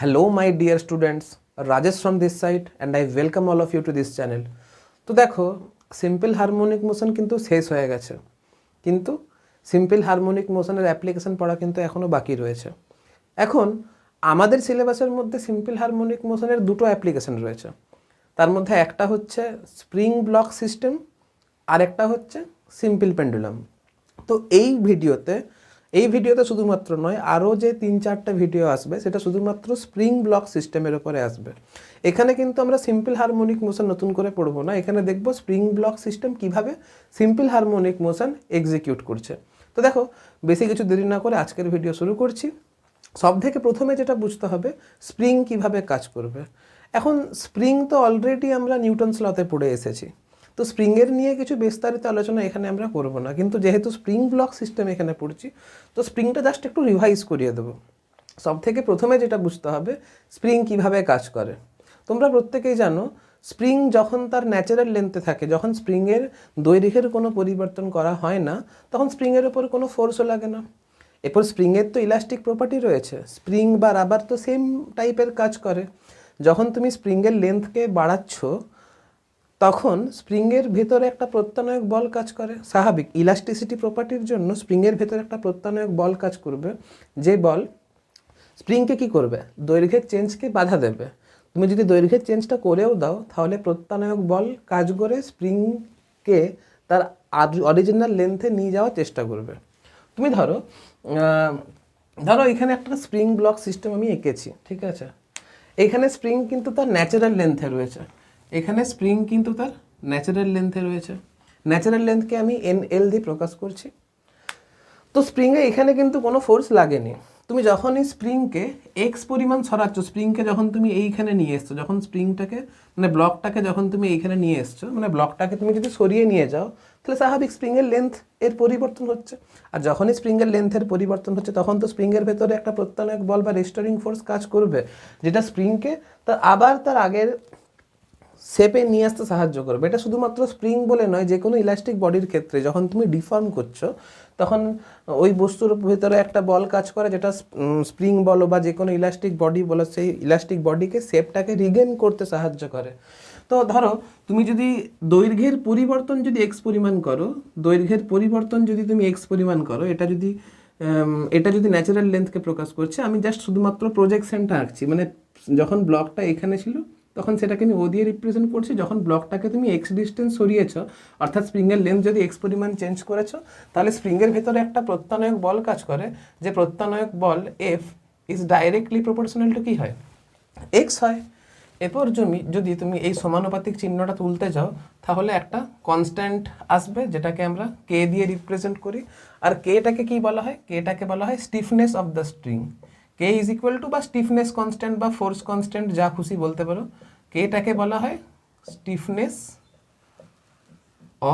Hello my dear students, Rajesh from this side and I welcome all of you to this channel. তো দেখো simple harmonic motion কিন্তু শেষ হয়ে গেছে, কিন্তু সিম্পল হারমোনিক মোশনের অ্যাপ্লিকেশন পড়া কিন্তু এখনও বাকি রয়েছে। এখন আমাদের সিলেবাসের মধ্যে সিম্পল হারমোনিক মোশনের দুটো অ্যাপ্লিকেশন রয়েছে। তার মধ্যে একটা হচ্ছে স্প্রিং ব্লক সিস্টেম আর একটা হচ্ছে সিম্পল পেন্ডুলাম। তো এই ভিডিওতে শুধুমাত্র নয়, আরও যে 3-4টা ভিডিও আসবে সেটা শুধুমাত্র স্প্রিং ব্লক সিস্টেমের উপরে আসবে। এখানে কিন্তু আমরা সিম্পল হারমোনিক মোশন নতুন করে পড়বো না, এখানে দেখব স্প্রিং ব্লক সিস্টেম কিভাবে সিম্পল হারমোনিক মোশন এক্সিকিউট করছে। তো দেখো, বেশি কিছু দেরি না করে আজকের ভিডিও শুরু করছি। সব থেকে প্রথমে যেটা বুঝতে হবে, স্প্রিং কিভাবে কাজ করবে। এখন স্প্রিং তো অলরেডি আমরা নিউটনস লতে পড়ে এসেছি, তো স্প্রিংয়ের নিয়ে কিছু বিস্তারিত আলোচনা এখানে আমরা করব না, কিন্তু যেহেতু স্প্রিং ব্লক সিস্টেম এখানে পড়ছি তো স্প্রিংটা জাস্ট একটু রিভাইজ করিয়ে দেবো। সব থেকে প্রথমে যেটা বুঝতে হবে, স্প্রিং কিভাবে কাজ করে। তোমরা প্রত্যেকেই জানো, স্প্রিং যখন তার ন্যাচারাল লেন্থে থাকে, যখন স্প্রিংয়ের দৈর্ঘ্যের কোনো পরিবর্তন করা হয় না, তখন স্প্রিংয়ের ওপর কোনো ফোর্সও লাগে না। এরপর স্প্রিংয়ের তো ইলাস্টিক প্রপার্টি রয়েছে, স্প্রিং বা রাবার তো সেম টাইপের কাজ করে। যখন তুমি স্প্রিংয়ের লেন্থকে বাড়াচ্ছ তখন স্প্রিংয়ের ভেতরে একটা প্রত্যানয়ক বল কাজ করে। স্বাভাবিক, ইলাস্টিসিটি প্রপার্টির জন্য স্প্রিংয়ের ভেতরে একটা প্রত্যানয়ক বল কাজ করবে, যে বল স্প্রিংকে কি করবে, দৈর্ঘ্যের চেঞ্জকে বাধা দেবে। তুমি যদি দৈর্ঘ্যের চেঞ্জটা করেও দাও তাহলে প্রত্যানয়ক বল কাজ করে স্প্রিংকে তার অরিজিনাল লেন্থে নিয়ে যাওয়ার চেষ্টা করবে। তুমি ধরো এখানে একটা স্প্রিং ব্লক সিস্টেম আমি এঁকেছি, ঠিক আছে। এখানে স্প্রিং কিন্তু তার ন্যাচারাল লেন্থে রয়েছে, এখানে স্প্রিং কিন্তু তার ন্যাচারাল লেন্থে রয়েছে। ন্যাচারাল লেন্থকে আমি NL দিয়ে প্রকাশ করছি। তো স্প্রিংয়ে এখানে কিন্তু কোনো ফোর্স লাগেনি। তুমি যখনই স্প্রিংকে এক্স পরিমাণ সরাচ্ছ, স্প্রিংকে যখন তুমি এইখানে নিয়ে এসছো, যখন স্প্রিংটাকে ব্লকটাকে যখন তুমি এইখানে নিয়ে এসছো, ব্লকটাকে তুমি যদি সরিয়ে নিয়ে যাও, তাহলে স্বাভাবিক স্প্রিংয়ের লেন্থ এর পরিবর্তন হচ্ছে। আর যখনই স্প্রিংয়ের লেন্থের পরিবর্তন হচ্ছে তখন তো স্প্রিংয়ের ভেতরে একটা প্রত্যানয়ক বল বা রেস্টোরিং ফোর্স কাজ করবে, যেটা স্প্রিংকে আবার তার আগের শেপে নিয়ে আসতে সাহায্য করবে। এটা শুধুমাত্র স্প্রিং বলে নয়, যে কোনো ইলাস্টিক বডির ক্ষেত্রে যখন তুমি ডিফর্ম করছো তখন ওই বস্তুর ভেতরে একটা বল কাজ করে, যেটা স্প্রিং বলো বা যে কোনো ইলাস্টিক বডি বলো, সেই ইলাস্টিক বডিকে শেপটাকে রিগেন করতে সাহায্য করে। তো ধরো তুমি যদি দৈর্ঘ্যের পরিবর্তন যদি এক্স পরিমাণ করো, দৈর্ঘ্যের পরিবর্তন যদি তুমি এক্স পরিমাণ করো, এটা যদি ন্যাচারাল লেন্থকে প্রকাশ করছে, আমি জাস্ট শুধুমাত্র প্রজেকশনটা আঁকছি। যখন ব্লকটা এখানে ছিল তখন সেটাকে আমি ও দিয়ে রিপ্রেজেন্ট করছি। যখন ব্লকটাকে তুমি এক্স ডিস্টেন্স সরিয়েছ, অর্থাৎ স্প্রিংয়ের লেন্থ যদি এক্স পরিমাণ চেঞ্জ করেছো, তাহলে স্প্রিংয়ের ভেতরে একটা প্রত্যানয়ক বল কাজ করে, যে প্রত্যানয়ক বল F is directly proportional to কী হয়, এক্স হয়। এরপর যদি তুমি এই সমানুপাতিক চিহ্নটা তুলতে যাও তাহলে একটা কনস্ট্যান্ট আসবে, যেটাকে আমরা কে দিয়ে রিপ্রেজেন্ট করি। আর কেটাকে কি বলা হয়, কেটাকে বলা হয় stiffness of the spring. K is equal two বা স্টিফনেস কনস্ট্যান্ট বা ফোর্স কনস্ট্যান্ট, যা খুশি বলতে পারো। কেটাকে বলা হয় স্টিফনেস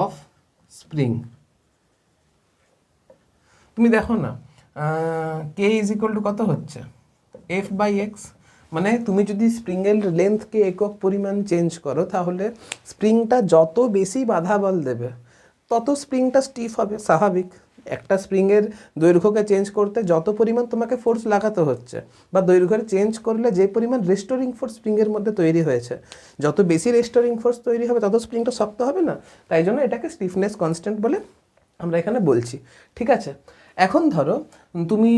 অফ স্প্রিং। তুমি দেখো না, কে ইজ ইকুয়াল টু কত হচ্ছে, F/x। তুমি যদি স্প্রিংয়ের লেন্থকে একক পরিমাণ চেঞ্জ করো, তাহলে স্প্রিংটা যত বেশি বাধা বল দেবে তত স্প্রিংটা স্টিফ হবে। স্বাভাবিক, একটা স্প্রিংয়ের দৈর্ঘ্যকে চেঞ্জ করতে যত পরিমাণ তোমাকে ফোর্স লাগাতে হচ্ছে, বা দৈর্ঘ্যের চেঞ্জ করলে যে পরিমাণ রেস্টোরিং ফোর্স স্প্রিংয়ের মধ্যে তৈরি হয়েছে, যত বেশি রেস্টোরিং ফোর্স তৈরি হবে তত স্প্রিংটা শক্ত হবে না। তাই জন্য এটাকে স্টিফনেস কনস্ট্যান্ট বলে আমরা এখানে বলছি, ঠিক আছে। এখন ধরো তুমি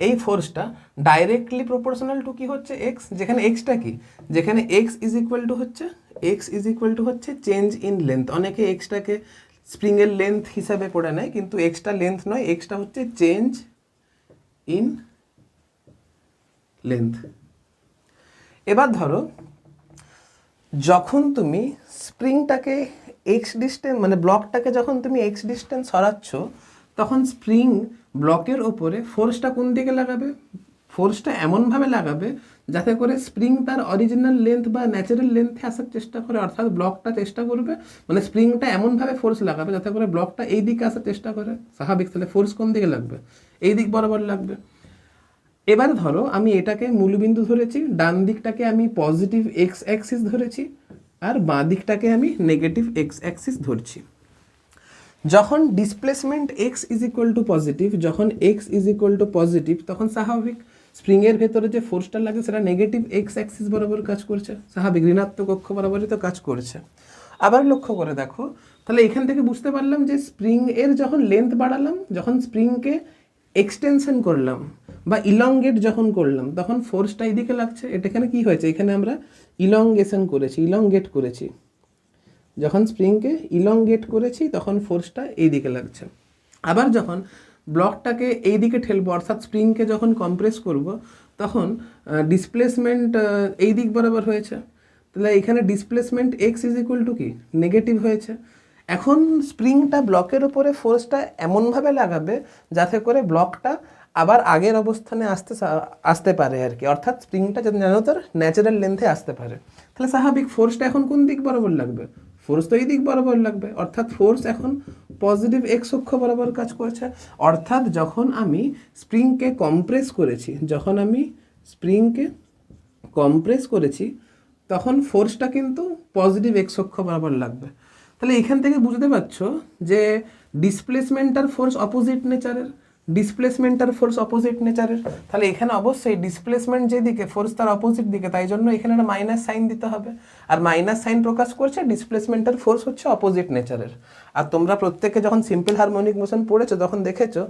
এই ফোর্সটা ডাইরেক্টলি প্রপোর্শনাল টু কি হচ্ছে, এক্স। যেখানে এক্সটা কি, যেখানে এক্স ইজ ইকুয়াল টু হচ্ছে চেঞ্জ ইন লেন্থ। অনেকে এক্সটাকে স্প্রিংয়ের লেন্থ হিসাবে পড়ে নেয়, কিন্তু এক্সটা লেন্থ নয়, এক্সটা হচ্ছে চেঞ্জ ইন লেন্থ। এবার ধরো যখন তুমি স্প্রিংটাকে এক্স ডিস্টেন্স ব্লকটাকে যখন তুমি এক্স ডিস্টেন্স সরাচ্ছ, তখন স্প্রিং ব্লকের ওপরে ফোর্সটা কোন দিকে লাগাবে, ফোর্সটা এমনভাবে লাগাবে যাতে করে স্প্রিং তার অরিজিনাল লেন্থ বা ন্যাচারাল লেন্থে আসার চেষ্টা করে। অর্থাৎ ব্লকটা চেষ্টা করবে, স্প্রিংটা এমনভাবে ফোর্স লাগাবে যাতে করে ব্লকটা এই দিকে আসার চেষ্টা করে। স্বাভাবিক, তাহলে ফোর্স কোন দিকে লাগবে, এই দিক বরাবর লাগবে। এবার ধরো আমি এটাকে মূলবিন্দু ধরেছি, ডান দিকটাকে আমি পজিটিভ এক্স অ্যাক্সিস ধরেছি, আর বাঁ দিকটাকে আমি নেগেটিভ এক্স অ্যাক্সিস ধরছি। যখন displacement x is equal two positive, তখন স্বাভাবিক স্প্রিংয়ের ভেতরে যে ফোর্সটা লাগে সেটা নেগেটিভ এক্স অ্যাক্সিস বরাবর কাজ করছে, স্বাভাবিক ঋণাত্মক অক্ষ বরাবরই তো কাজ করছে। আবার লক্ষ্য করে দেখো, তাহলে এখান থেকে বুঝতে পারলাম যে স্প্রিং এর যখন লেন্থ বাড়ালাম, যখন স্প্রিংকে এক্সটেনশন করলাম বা ইলংগেট যখন করলাম, তখন ফোর্সটা এইদিকে লাগছে। এটা এখানে কী হয়েছে, এখানে আমরা ইলংগেশন করেছি, ইলংগেট করেছি। যখন স্প্রিংকে ইলংগেট করেছি তখন ফোর্সটা এই দিকে লাগছে। আবার যখন ব্লকটাকে এই দিকে ঠেলবো, অর্থাৎ স্প্রিংকে যখন কম্প্রেস করব, তখন ডিসপ্লেসমেন্ট এই দিক বরাবর হয়েছে। তাহলে এখানে displacement x is equal two কি, নেগেটিভ হয়েছে। এখন স্প্রিংটা ব্লকের উপরে ফোর্সটা এমনভাবে লাগাবে যাতে করে ব্লকটা আবার আগের অবস্থানে আসতে পারে আর কি, অর্থাৎ স্প্রিংটা যেন তার ন্যাচারাল লেন্থে আসতে পারে। তাহলে স্বাভাবিক ফোর্সটা এখন কোন দিক বরাবর লাগবে, ফোর্স তো এই দিক বরাবর লাগবে, অর্থাৎ ফোর্স এখন পজিটিভ এক্স অক্ষ বরাবর কাজ করছে। অর্থাৎ যখন আমি স্প্রিংকে কম্প্রেস করেছি, তখন ফোর্সটা কিন্তু পজিটিভ এক্স অক্ষ বরাবর লাগবে। তাহলে এখান থেকে বুঝতে পারছো যে ডিসপ্লেসমেন্টার ফোর্স অপোজিট নেচারের, তাহলে এখানে অবশ্যই ডিসপ্লেসমেন্ট যেদিকে, ফোর্স তার অপোজিট দিকে, তাই জন্য এখানে একটা মাইনাস সাইন দিতে হবে। আর মাইনাস সাইন প্রকাশ করছে ডিসপ্লেসমেন্টের ফোর্স হচ্ছে অপোজিট নেচারের। আর তোমরা প্রত্যেকে যখন সিম্পল হারমোনিক মোশন পড়েছো তখন দেখেছো,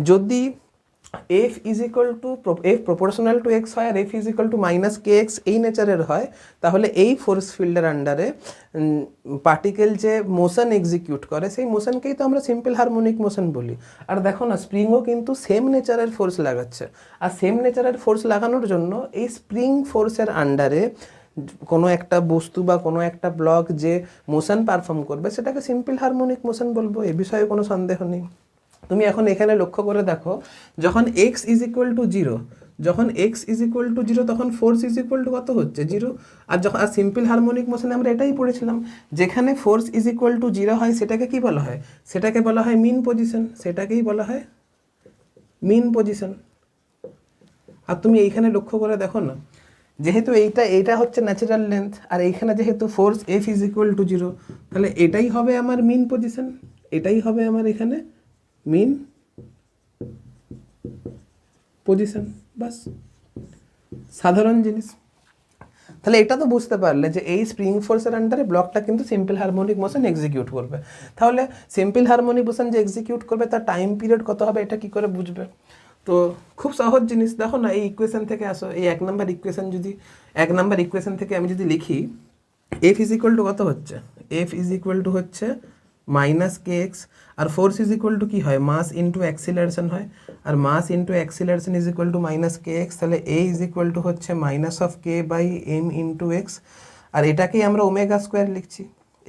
যদি F is equal to F proportional to x হয় আর F is equal to minus K x এই নেচারের হয়, তাহলে এই ফোর্স ফিল্ডের আন্ডারে পার্টিকেল যে মোশন এক্সিকিউট করে সেই মোশনকেই তো আমরা সিম্পল হারমোনিক মোশন বলি। আর দেখো না, স্প্রিংও কিন্তু সেম নেচারের ফোর্স লাগাচ্ছে। আর সেম নেচারের ফোর্স লাগানোর জন্য এই স্প্রিং ফোর্সের আন্ডারে কোনো একটা বস্তু বা কোনো একটা ব্লক যে মোশন পারফর্ম করবে সেটাকে সিম্পল হারমোনিক মোশন বলবো, এ বিষয়ে কোনো সন্দেহ নেই। তুমি এখন এখানে লক্ষ্য করে দেখো, যখন x is equal to zero, তখন ফোর্স ইজ ইকুয়াল টু কত হচ্ছে, জিরো। আর যখন সিম্পল হারমোনিক মোশনে আমরা এটাই পড়েছিলাম, যেখানে force is equal to zero হয় সেটাকে কি বলা হয়, সেটাকে বলা হয় মিন পজিশন, আর তুমি এইখানে লক্ষ্য করে দেখো না, যেহেতু এইটা হচ্ছে ন্যাচারাল লেন্থ, আর এইখানে যেহেতু force F is equal to zero, তাহলে এটাই হবে আমার মিন পজিশন, এটাই হবে আমার এখানে মিন পজিশন। বাস, সাধারণ জিনিস। তাহলে এটা তো বুঝতে পারলে যে এই স্প্রিং ফোর্সের আন্ডারে ব্লকটা কিন্তু সিম্পল হারমোনিক মোশন এক্সিকিউট করবে। তাহলে সিম্পল হারমোনিক মোশন যে এক্সিকিউট করবে তার টাইম পিরিয়ড কত হবে, এটা কি করে বুঝবে? তো খুব সহজ জিনিস, দেখো না, এই ইকুয়েশন থেকে আসো, এই এক নাম্বার ইকুয়েশন থেকে আমি যদি লিখি, এফ ইজ ইকুয়াল টু কত হচ্ছে, এফ ইজ ইকুয়াল টু হচ্ছে মাইনাস কে এক্স, আর ফোর্স ইজ ইকুয়াল টু কী হয়, মাস ইন্টু অ্যাক্সিলারেশন হয়, আর mass into acceleration is equal to minus K x. তাহলে এ ইজ ইকুয়াল টু হচ্ছে minus of K by M into x, আর এটাকেই আমরা ওমেগা স্কোয়ার লিখছি,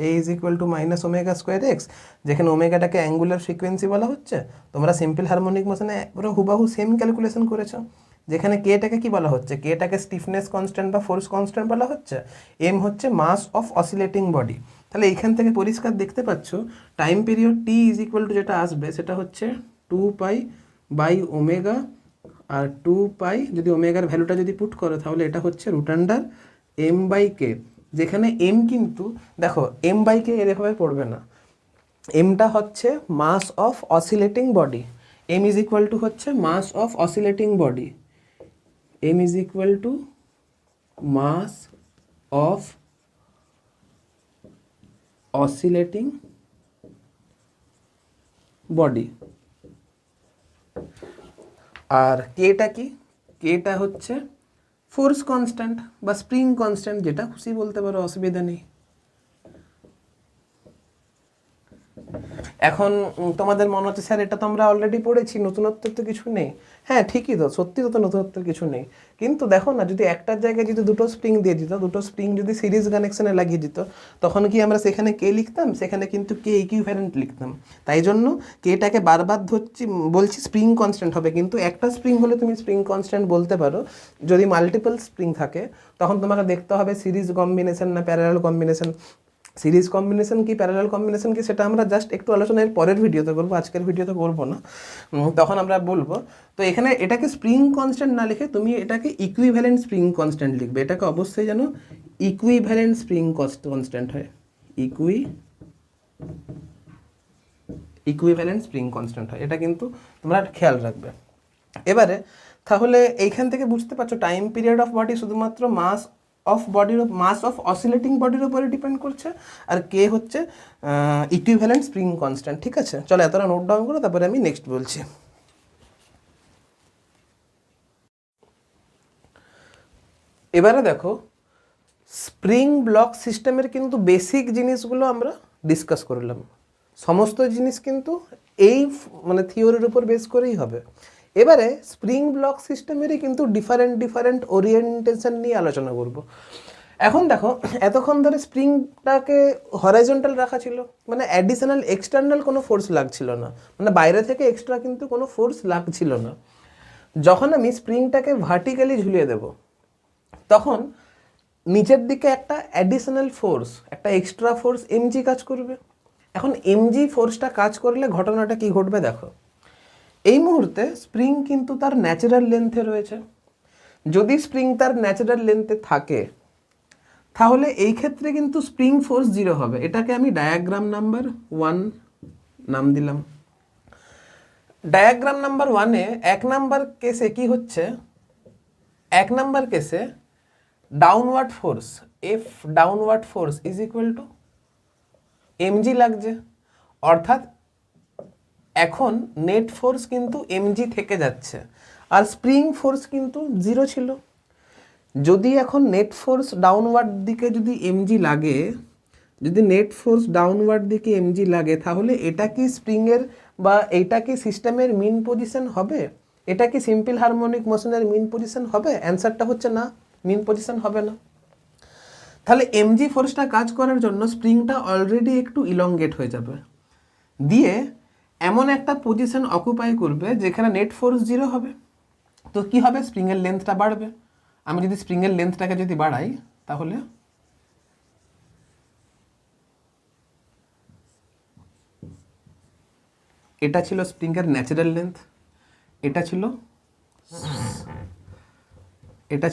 a is equal to minus omega square x, যেখানে ওমেগাটাকে অ্যাঙ্গুলার ফ্রিকোয়েন্সি বলা হচ্ছে। তোমরা সিম্পল হারমোনিক মোশনে পুরো হুবাহু সেম ক্যালকুলেশন করেছো, যেখানে কেটাকে কি বলা হচ্ছে, কেটাকে স্টিফনেস কনস্ট্যান্ট বা ফোর্স কনস্ট্যান্ট বলা হচ্ছে, এম হচ্ছে মাস অফ অসিলেটিং বডি। তাহলে এখান থেকে পরিষ্কার দেখতে পাচ্ছ time period T is equal to যেটা আসবে সেটা হচ্ছে 2 পাই বাই ওমেগা, আর 2 পাই যদি ওমেগার ভ্যালুটা যদি পুট করো তাহলে এটা হচ্ছে রুট আন্ডার এম বাই কে, যেখানে এম কিন্তু দেখো এম বাই কে এরভাবে পড়বে না, এমটা হচ্ছে mass of oscillating body, m is equal to হচ্ছে mass of oscillating body, m is equal to mass of oscillating body. আর কেটা কি, কেটা হচ্ছে ফোর্স কনস্ট্যান্ট বা স্প্রিং কনস্ট্যান্ট, যেটা খুশি বলতে পারো, অসুবিধা নেই। এখন তোমাদের মনে হচ্ছে স্যার এটা তো আমরা অলরেডি পড়েছি, নতুনত্বের তো কিছু নেই। হ্যাঁ ঠিকই তো, সত্যি তো নতুনত্বের কিছু নেই, কিন্তু দেখো না, যদি একটার জায়গায় যদি দুটো স্প্রিং দিয়ে দিত, দুটো স্প্রিং যদি সিরিজ কানেকশনে লাগিয়ে দিত, তখন কি আমরা সেখানে কে লিখতাম, সেখানে কিন্তু কে ইকুইভ্যালেন্ট লিখতাম। তাই জন্য কেটাকে বারবার বলছি স্প্রিং কনস্ট্যান্ট হবে, কিন্তু একটা স্প্রিং হলে তুমি স্প্রিং কনস্ট্যান্ট বলতে পারো। যদি মাল্টিপল স্প্রিং থাকে তখন তোমাকে দেখতে হবে সিরিজ কম্বিনেশন না প্যারালাল কম্বিনেশন। সিরিজ কম্বিনেশন কি প্যারালাল কম্বিনেশন কি সেটা আমরা জাস্ট একটু আলোচনা এর পরের ভিডিওতে করবো, আজকের ভিডিওতে করবো না, তখন আমরা বলবো। তো এখানে এটাকে স্প্রিং কনস্ট্যান্ট না লিখে তুমি এটাকে ইকুইভ্যালেন্ট স্প্রিং কনস্ট্যান্ট লিখবে, এটাকে অবশ্যই যেন ইকুইভ্যালেন্ট স্প্রিং কনস্ট্যান্ট হয়, ইকুইভ্যালেন্ট স্প্রিং কনস্ট্যান্ট হয়, এটা কিন্তু তোমরা খেয়াল রাখবে। এবারে তাহলে এইখান থেকে বুঝতে পারছো টাইম পিরিয়ড অফ বডি শুধুমাত্র মাস অফ অসিলেটিং বডির উপরে ডিপেন্ড করছে, আর কে হচ্ছে ইকুইভ্যালেন্ট স্প্রিং কনস্ট্যান্ট। ঠিক আছে, চলো এতটা নোট ডাউন করো, তারপরে আমি নেক্সট বলছি। এবারে দেখো, স্প্রিং ব্লক সিস্টেমের কিন্তু বেসিক জিনিসগুলো আমরা ডিসকাস করলাম। সমস্ত জিনিস কিন্তু এই মানে থিওরির উপর বেস করেই হবে। এবারে স্প্রিং ব্লক সিস্টেমেরই কিন্তু ডিফারেন্ট ওরিয়েন্টেশন নিয়ে আলোচনা করব। এখন দেখো, এতক্ষণ ধরে স্প্রিংটাকে হরাইজন্টাল রাখা ছিল, মানে অ্যাডিশনাল এক্সটার্নাল কোনো ফোর্স লাগছিল না, মানে বাইরে থেকে এক্সট্রা কিন্তু কোনো ফোর্স লাগছিল না। যখন আমি স্প্রিংটাকে ভার্টিক্যালি ঝুলিয়ে দেব, তখন নিচের দিকে একটা অ্যাডিশনাল ফোর্স, একটা এক্সট্রা ফোর্স এমজি কাজ করবে। এখন এমজি ফোর্সটা কাজ করলে ঘটনাটা কি ঘটবে দেখো। এই মুহূর্তে স্প্রিং কিন্তু তার ন্যাচারাল লেন্থে রয়েছে। যদি স্প্রিং তার ন্যাচারাল লেন্থে থাকে, তাহলে এই ক্ষেত্রে কিন্তু স্প্রিং ফোর্স 0 হবে। এটাকে আমি ডায়াগ্রাম নাম্বার 1 নাম দিলাম। ডায়াগ্রাম নাম্বার 1-এ 1 নাম্বার কেসে কি হচ্ছে, 1 নাম্বার কেসে downward force, F downward force is equal to MG লাগছে। অর্থাৎ এখন নেট ফোর্স কিন্তু এমজি থেকে যাচ্ছে, আর স্প্রিং ফোর্স কিন্তু 0 ছিল। যদি এখন নেট ফোর্স ডাউনওয়ার্ড দিকে যদি এমজি লাগে, যদি নেট ফোর্স ডাউনওয়ার্ড দিকে এমজি লাগে, তাহলে এটা কি স্প্রিংয়ের বা এটা কি সিস্টেমের মিন পজিশন হবে? এটা কি সিম্পল হারমোনিক মোশনের মিন পজিশন হবে? অ্যান্সারটা হচ্ছে না, মিন পজিশন হবে না। তাহলে এমজি ফোর্সটা কাজ করার জন্য স্প্রিংটা অলরেডি একটু ইলংগেট হয়ে যাবে, দিয়ে এমন একটা পজিশন অকুপাই করবে যেখানে নেট ফোর্স 0 হবে। তো কি হবে, স্প্রিংয়ের লেন্থটা বাড়বে। আমি যদি স্প্রিংয়ের লেন্থটাকে যদি বাড়াই, তাহলে এটা ছিল স্প্রিংয়ের ন্যাচারাল লেন্থ, এটা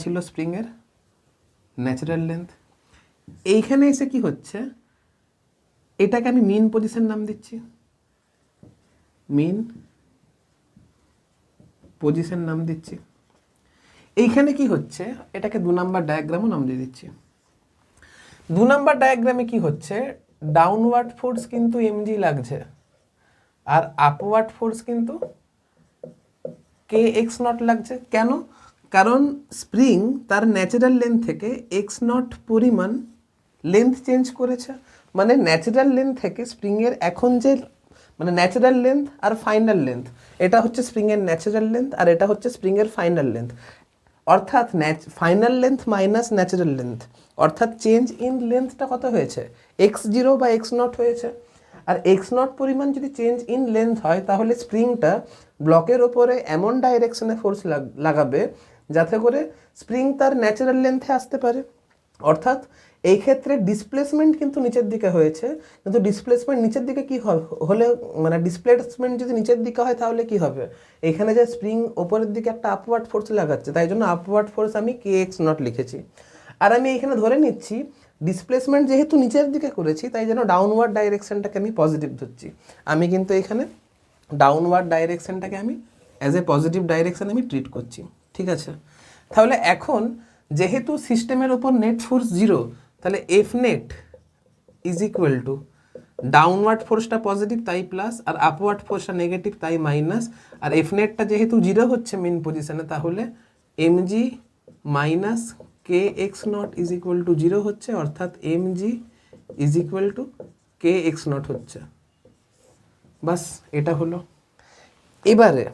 ছিল স্প্রিংয়ের ন্যাচারাল লেন্থ। এইখানে এসে কি হচ্ছে, এটাকে আমি মিন পজিশন নাম দিচ্ছি, মিন পজিশন নাম দিচ্ছি। এইখানে কি হচ্ছে, এটাকে 2 নাম্বার ডায়াগ্রামও নাম দিয়ে দিচ্ছি। 2 নাম্বার ডায়াগ্রামে কি হচ্ছে, ডাউনওয়ার্ড ফোর্স কিন্তু এমজি লাগছে, আর আপওয়ার্ড ফোর্স কিন্তু কে এক্স নট লাগছে। কেন? কারণ স্প্রিং তার ন্যাচারাল লেন্থ থেকে এক্স নট পরিমাণ লেন্থ চেঞ্জ করেছে। মানে ন্যাচারাল লেন্থ থেকে স্প্রিংয়ের এখন যে মানে ন্যাচারাল লেন্থ আর ফাইনাল লেন্থ, এটা হচ্ছে স্প্রিংয়ের ন্যাচারাল লেন্থ, আর এটা হচ্ছে স্প্রিংয়ের ফাইনাল লেন্থ। অর্থাৎ final length minus natural length, অর্থাৎ চেঞ্জ ইন লেন্থটা কত হয়েছে, x0 বা x0 হয়েছে। আর x0 পরিমাণ যদি চেঞ্জ ইন লেন্থ হয়, তাহলে স্প্রিংটা ব্লকের ওপরে এমন ডাইরেকশনে ফোর্স লাগাবে যাতে করে স্প্রিং তার ন্যাচারাল লেন্থে আসতে পারে। অর্থাৎ এই ক্ষেত্রে ডিসপ্লেসমেন্ট কিন্তু নিচের দিকে হয়েছে, কিন্তু ডিসপ্লেসমেন্ট নিচের দিকে কি হলে, মানে ডিসপ্লেসমেন্ট যদি নিচের দিকে হয় তাহলে কি হবে, এখানে যে স্প্রিং ওপরের দিকে একটা আপওয়ার্ড ফোর্স লাগাচ্ছে, তাই জন্য আপওয়ার্ড ফোর্স আমি কে এক্স নট লিখেছি। আর আমি এখানে ধরে নিচ্ছি ডিসপ্লেসমেন্ট যেহেতু নিচের দিকে করেছি, তাই জন্য ডাউনওয়ার্ড ডাইরেকশনটাকে আমি পজিটিভ ধরছি। আমি কিন্তু এখানে ডাউনওয়ার্ড ডাইরেকশনটাকে আমি অ্যাজ এ পজিটিভ ডাইরেকশন আমি ট্রিট করছি। ঠিক আছে, তাহলে এখন যেহেতু সিস্টেমের ওপর নেট ফোর্স 0, তাহলে F net is equal to downward ফোর্সটা পজিটিভ তাই প্লাস, আর আপওয়ার্ড ফোর্সটা নেগেটিভ তাই মাইনাস। আর এফ নেটটা যেহেতু 0 হচ্ছে মেন পজিশনে, তাহলে mg minus K x naught is equal to 0 হচ্ছে, অর্থাৎ mg is equal to K x naught হচ্ছে। বাস, এটা হলো। এবারে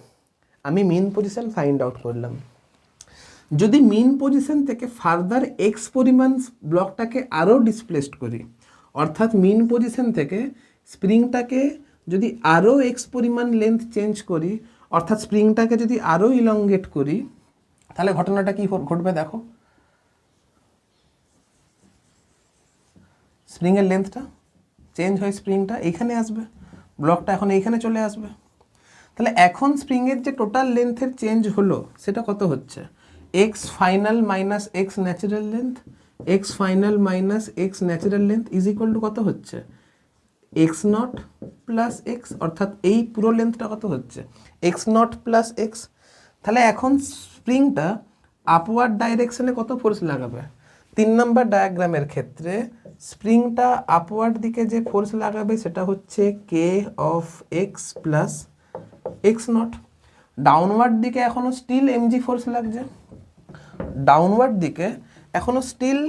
আমি মিন পজিশন ফাইন্ড আউট করলাম। যদি মিন পজিশন থেকে ফার্দার এক্স পরিমাণ ব্লকটাকে আরও ডিসপ্লেসড করি, অর্থাৎ মিন পজিশন থেকে স্প্রিংটাকে যদি আরও এক্স পরিমাণ লেন্থ চেঞ্জ করি, অর্থাৎ স্প্রিংটাকে যদি আরও ইলংগেট করি, তাহলে ঘটনাটা কি ঘটবে দেখো। স্প্রিংয়ের লেন্থটা চেঞ্জ হয়, স্প্রিংটা এইখানে আসবে, ব্লকটা এখন এইখানে চলে আসবে। তাহলে এখন স্প্রিংয়ের যে টোটাল লেন্থের চেঞ্জ হলো সেটা কত হচ্ছে, x final minus x natural length, x final minus x natural length is equal to কত হচ্ছে, এক্স নট প্লাস এক্স। অর্থাৎ এই পুরো লেন্থটা কত হচ্ছে, এক্স নট প্লাস এক্স। তাহলে এখন স্প্রিংটা আপওয়ার্ড ডাইরেকশনে কত ফোর্স লাগাবে? 3 নম্বর ডায়াগ্রামের ক্ষেত্রে স্প্রিংটা আপওয়ার্ড দিকে যে ফোর্স লাগাবে সেটা হচ্ছে k of x plus x naught. Downward দিকে এখনও স্টিল এমজি ফোর্স লাগছে, ডাউনওয়ার্ড দিকে এখনও স্টিল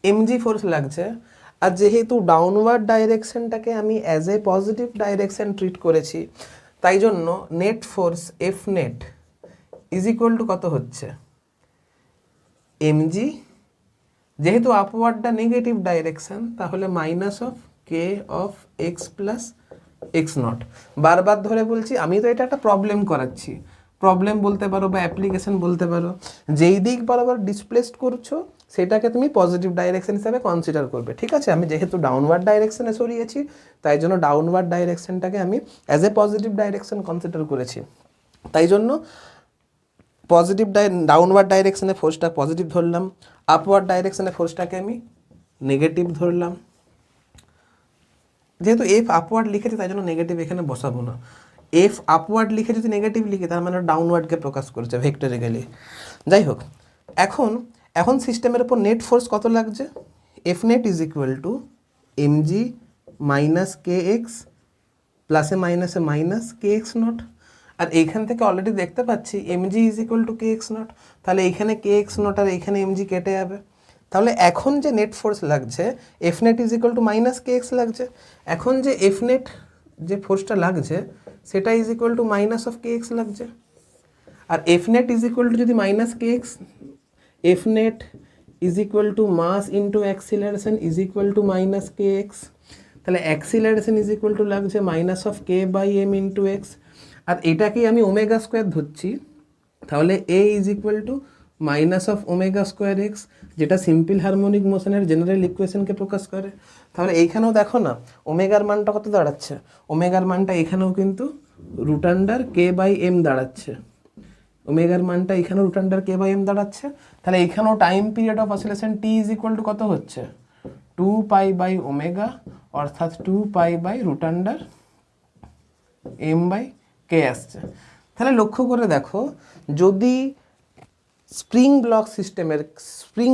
এমজি ফোর্স লাগছে। আর যেহেতু ডাউনওয়ার্ড ডাইরেকশনটাকে আমি as a positive direction treat করেছি, তাই জন্য net force F net is equal to কত হচ্ছে? এমজি, যেহেতু আপওয়ার্ডটা নেগেটিভ ডাইরেকশন, তাহলে minus of K of x plus x not. বারবার ধরে বলছি, আমি তো এটা একটা প্রবলেম করাচ্ছি, প্রবলেম বলতে পারো বা অ্যাপ্লিকেশন বলতে পারো। যেই দিক বরাবর ডিসপ্লেসড করছো সেটাকে তুমি পজিটিভ ডাইরেকশন হিসাবে কনসিডার করবে, ঠিক আছে? আমি যেহেতু ডাউনওয়ার্ড ডাইরেকশনে সরিয়েছি, তাই জন্য ডাউনওয়ার্ড ডাইরেকশনটাকে আমি as a positive direction consider করেছি। তাই জন্য পজিটিভ ডাউনওয়ার্ড ডাইরেকশনে ফোর্সটা পজিটিভ ধরলাম, আপওয়ার্ড ডাইরেকশনে ফোর্সটাকে আমি নেগেটিভ ধরলাম। যেহেতু এফ আপওয়ার্ড লিখেছি তাই জন্য নেগেটিভ এখানে বসাবো না। এফ আপওয়ার্ড লিখে যদি নেগেটিভ লিখি তার মানে ডাউনওয়ার্ডকে প্রকাশ করেছে ভেক্টরিক্যালি। যাই হোক, এখন সিস্টেমের উপর নেট ফোর্স কত লাগছে? F net is equal to MG minus K x প্লাসে মাইনাসে মাইনাস কে এক্স নট। আর এইখান থেকে অলরেডি দেখতে পাচ্ছি MG is equal to K x not, তাহলে এইখানে কে এক্স নট আর এইখানে এমজি কেটে যাবে। তাহলে এখন যে নেট ফোর্স লাগছে F net is equal to minus K x লাগছে। এখন যে এফ নেট যে ফোর্সটা লাগছে সেটা is equal to minus of k x লাগছে। আর F net is equal to যদি minus K x, F net is equal to mass into acceleration is equal to minus K x. তাহলে acceleration is equal to লাগছে minus of K by M into x. আর এটাকেই আমি omega square ধরছি, তাহলে a is equal to minus of omega square x, যেটা simple harmonic মোশনের general ইকুয়েশনকে প্রকাশ করে। তাহলে এইখানেও দেখো না ওমেগার মানটা কত দাঁড়াচ্ছে? ওমেগার মানটা এখানেও কিন্তু root under K by m দাঁড়াচ্ছে। ওমেগার মানটা এখানেও root under K by m দাঁড়াচ্ছে। তাহলে এখানেও time period of oscillation T is equal to কত হচ্ছে? 2 পাই বাই ওমেগা, অর্থাৎ 2 pi by root under m by কে আসছে। তাহলে লক্ষ্য করে দেখো, যদি স্প্রিং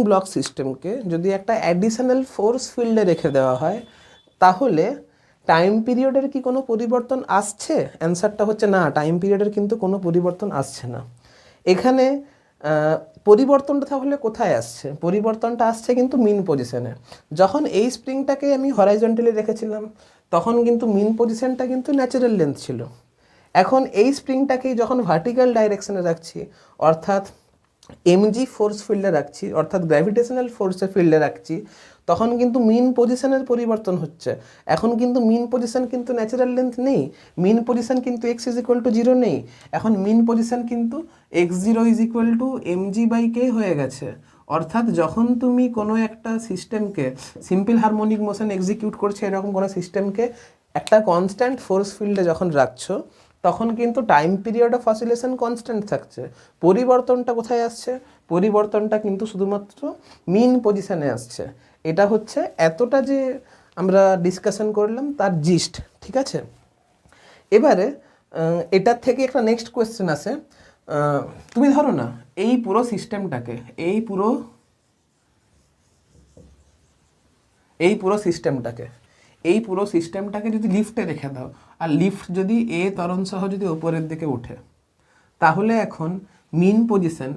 ব্লক সিস্টেমকে যদি একটা অ্যাডিশনাল ফোর্স ফিল্ডে রেখে দেওয়া হয়, তাহলে টাইম পিরিয়ডের কি কোনো পরিবর্তন আসছে? অ্যান্সারটা হচ্ছে না, টাইম পিরিয়ডের কিন্তু কোনো পরিবর্তন আসছে না। এখানে পরিবর্তনটা তাহলে কোথায় আসছে? পরিবর্তনটা আসছে কিন্তু মিন পজিশনে। যখন এই স্প্রিংটাকে আমি হরাইজন্টালি রেখেছিলাম তখন কিন্তু মিন পজিশনটা কিন্তু ন্যাচারাল লেন্থ ছিল। এখন এই স্প্রিংটাকেই যখন ভার্টিক্যাল ডাইরেকশনে রাখছি, অর্থাৎ এমজি ফোর্স ফিল্ডে রাখছি, অর্থাৎ গ্র্যাভিটেশনাল ফোর্সের ফিল্ডে রাখছি, তখন কিন্তু মিন পজিশনের পরিবর্তন হচ্ছে। এখন কিন্তু মিন পজিশন কিন্তু ন্যাচারাল লেন্থ নেই, মিন পজিশন কিন্তু এক্স ইজ ইকুয়াল টু 0 নেই। এখন মিন পজিশন কিন্তু x zero is equal to mg by k হয়ে গেছে। অর্থাৎ যখন তুমি কোনো একটা সিস্টেমকে সিম্পল হারমোনিক মোশন এক্সিকিউট করছে, এরকম কোনো সিস্টেমকে একটা কনস্ট্যান্ট ফোর্স ফিল্ডে যখন রাখছো, তখন কিন্তু time period of oscillation constant থাকছে। পরিবর্তনটা কোথায় আসছে? পরিবর্তনটা কিন্তু শুধুমাত্র মিন পজিশনে আসছে। এটা হচ্ছে এতটা যে আমরা ডিসকাশন করলাম তার জিস্ট, ঠিক আছে? এবারে এটার থেকে একটা নেক্সট কোয়েশ্চেন আসে। তুমি ধরো না এই পুরো সিস্টেমটাকে এই পুরো সিস্টেমটাকে যদি লিফটে রেখে দাও, আর লিফট যদি এ ত্বরণ সহ যদি উপরের দিকে ওঠে, তাহলে এখন মিন পজিশন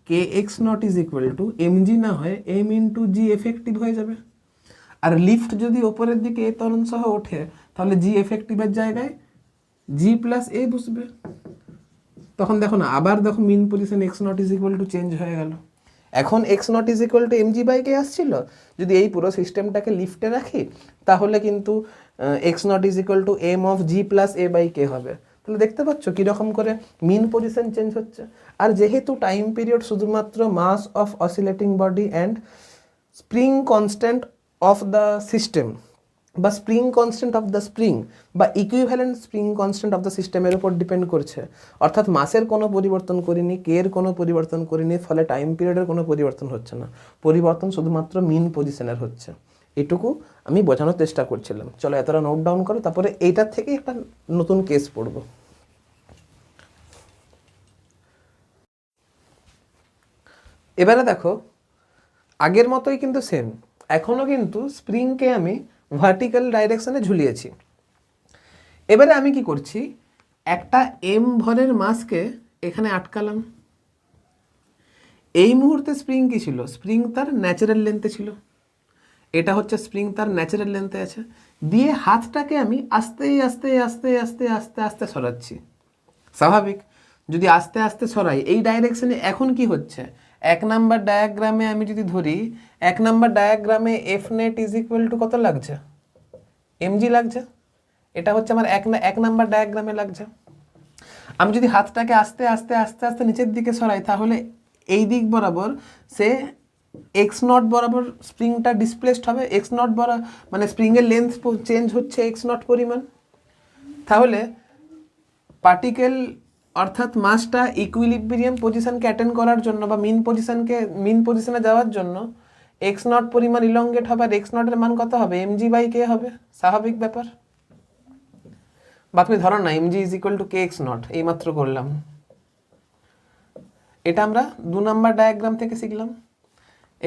কে x naught is equal to mg না হয় এম ইন্টু জি এফেক্টিভ হয়ে যাবে। আর লিফট যদি ওপরের দিকে এ ত্বরণ সহ ওঠে, তাহলে জি এফেক্টিভের জায়গায় জি প্লাস এ বসবে। তখন দেখো না, আবার দেখো mean position x naught is equal to change হয়ে গেল। এখন x naught is equal to mg by k আসছিল, যদি এই পুরো সিস্টেমটাকে লিফটে রাখি তাহলে কিন্তু x naught is equal to m of G plus A by k হবে। তাহলে দেখতে পাচ্ছ কীরকম করে মিন পজিশন চেঞ্জ হচ্ছে। আর যেহেতু টাইম পিরিয়ড শুধুমাত্র mass of oscillating body and spring constant of the system বা spring constant of the spring বা equivalent spring constant of the সিস্টেমের উপর ডিপেন্ড করছে, অর্থাৎ মাসের কোনো পরিবর্তন করিনি, কে এর কোনো পরিবর্তন করিনি, ফলে টাইম পিরিয়ডের কোনো পরিবর্তন হচ্ছে না। পরিবর্তন শুধুমাত্র মিন পজিশনের হচ্ছে। এটুকু আমি বোঝানোর চেষ্টা করছিলাম। চলো এতটা নোট ডাউন করো, তারপরে এইটার থেকে একটা নতুন কেস পড়বো। এবারে দেখো আগের মতোই কিন্তু সেম, এখনও কিন্তু স্প্রিংকে আমি ভার্টিক্যাল ডাইরেকশনে ঝুলিয়েছি। এবারে আমি কি করছি, একটা এম ভরের মাসকে এখানে আটকালাম। এই মুহূর্তে স্প্রিং কি ছিল, স্প্রিং তার ন্যাচারাল লেন্থে ছিল, এটা হচ্ছে স্প্রিং তার ন্যাচারাল লেন্থে আছে, দিয়ে হাতটাকে আমি আস্তে আস্তে আস্তে আস্তে আস্তে আস্তে সরাচ্ছি। স্বাভাবিক, যদি আস্তে আস্তে সরাই এই ডাইরেকশনে, এখন কি হচ্ছে, 1 নাম্বার ডায়াগ্রামে আমি যদি ধরি, 1 নাম্বার ডায়াগ্রামে F net is equal to কত লাগছে, এমজি লাগছে। এটা হচ্ছে আমার 1 নাম্বার ডায়াগ্রামে লাগছে। আমি যদি হাতটাকে আস্তে আস্তে আস্তে আস্তে নিচের দিকে সরাই, তাহলে এই দিক বরাবর সে এক্স নট বরাবর স্প্রিংটা ডিসপ্লেসড হবে। এক্স নট বরাবর মানে স্প্রিংয়ের লেন্থ চেঞ্জ হচ্ছে এক্স নট পরিমাণ। তাহলে পার্টিকেল অর্থাৎ মাসটা ইকুইলিব্রিয়াম পজিশনকে অ্যাটেন্ড করার জন্য বা মিন পজিশনে যাওয়ার জন্য এক্স নট পরিমাণ ইলংগেট হবে। আর এক্স নটের মান কত হবে, এমজি বাই কে হবে, স্বাভাবিক ব্যাপার। বা তুমি ধরো না MG is equal to K x not, এইমাত্র করলাম। এটা আমরা 2 নাম্বার ডায়াগ্রাম থেকে শিখলাম,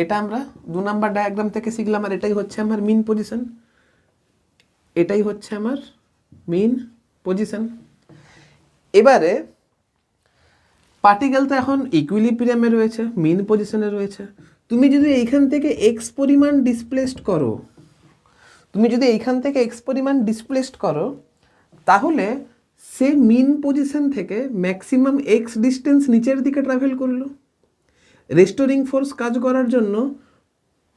এটা আমরা 2 নাম্বার ডায়াগ্রাম থেকে শিখলাম। আর এটাই হচ্ছে আমার মিন পজিশন, এটাই হচ্ছে আমার মিন পজিশন। এবারে পার্টিকেল তো এখন ইকুইলিব্রিয়ামে রয়েছে, মিন পজিশনে রয়েছে। তুমি যদি এইখান থেকে এক্স পরিমাণ ডিসপ্লেসড করো, তাহলে সে মিন পজিশন থেকে ম্যাক্সিমাম এক্স ডিস্টেন্স নিচের দিকে ট্রাভেল করলো। রেস্টোরিং ফোর্স কাজ করার জন্য